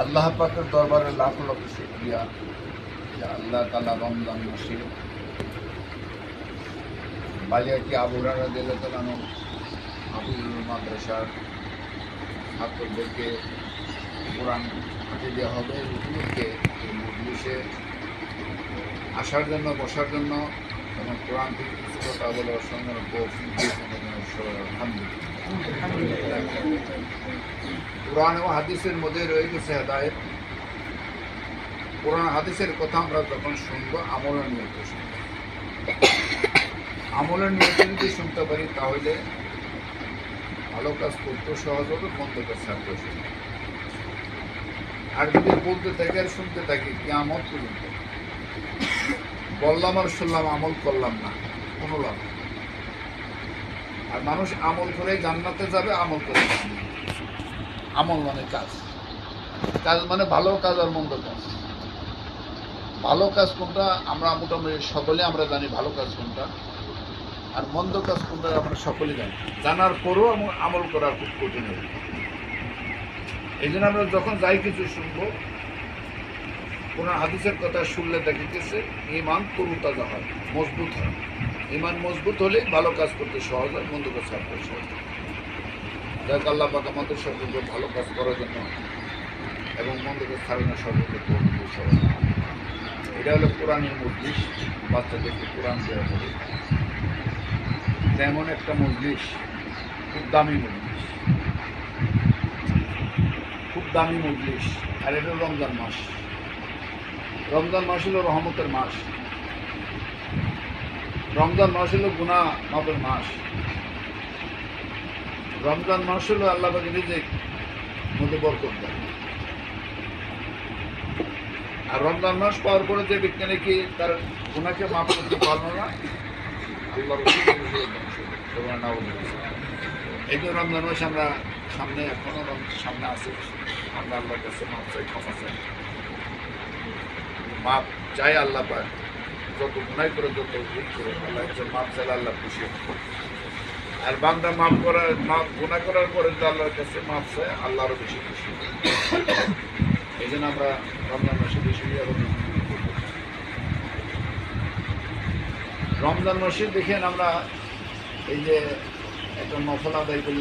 আল্লাহ পাকের দরবারে লাখ লাখ শুকরিয়া যে আল্লাহ তাআলা রমজান মাসে বালিয়াটি আবু হুরায়রা রাদিয়াল্লাহু তাআলা আবুল মাদ্রাসার ছাত্রদেরকে কোরআন হাতে দেওয়া হবে এই উপলক্ষে এই মজলিসে আসার জন্য বসার জন্য এবং কোরআন থেকে কিছু কথা বলার সঙ্গে আলহামদুলিল্লাহ। কোরআন এবং হাদিসের মধ্যে রয়ে গেছে হেদায়েত। কোরআন হাদিসের কথা আমরা যখন শুনবো আমলের নিয়তে শুনবো। আমলের নিয়তে যদি শুনতে পারি তাহলে ভালো কাজ করতে সহজ হবে, মন্দ কাজ ছাড়তে সহজ হবে। আর যদি বলতে থাকি আর শুনতে থাকি কিয়ামত পর্যন্ত বললাম আর শুনলাম আমল করলাম না, কোনো লাভ নেই। আর মানুষ আমল করে জান্নাতে যাবে, আমল করে যাবে। আমল মানে কাজ, কাজ মানে ভালো কাজ আর মন্দ কাজ। ভালো কাজ কোনটা আমরা মোটামুটি সকলে আমরা জানি, ভালো কাজ কোনটা আর মন্দ কাজ কোনটা আমরা সকলেই জানি। জানার পরেও আমল করা খুব কঠিন হবে। এই জন্য আমরা যখন যাই কিছু শুনবো, কোরআন হাদিসের কথা শুনলে দেখিতেছে ঈমান তরুতাজা হয়, মজবুত হয়। ঈমান মজবুত হলে ভালো কাজ করতে সহজ হয়, মন্দ কাজ ছাড়তে সহজ হয়। যাক আল্লাহ পাক আমাদের সকলকে ভালো কাজ করার জন্য এবং মন্দ কাজ ছাড়ানোর সকলকে তৌফিক দান করুন। এটা হলো কোরআনের মজলিস, বাচ্চাদেরকে কোরআন দেওয়া হবে। তেমন একটা মজলিস, খুব দামি মজলিস, খুব দামি মজলিস। আর এটা রমজান মাস। রমজান মাস হলো রহমতের মাস। রমজান মাস হলো গুনাহ মাফের মাস। রমজান মাস হলো আল্লাহ পাকের রিজিক মধ্যে বরকত দেয়। আর রমজান মাস পাওয়ার পরে যে ব্যক্তি নাকি তার গুনাহকে মাফ করতে পারলো না, আল্লাহর এই যে রমজান মাস আমরা সামনে এখনো সামনে আছে, আমরা আল্লাহর কাছে মাফ চাই, ক্ষমা চাই, মাপ চাই। আল্লাহ পাক যত গুনাহ করে যত ভুল করে আল্লাহ মাপ চাইলে আল্লাহ খুশি। আর বান্দা গুনাহ করার পরে যে আল্লাহর কাছে মাপ চায়, আল্লাহরও বেশি খুশি। এই জন্য আমরা রমজান মাসে বেশি রমজান মাসে দেখেন আমরা এই যে একটা নফল আদায় করি।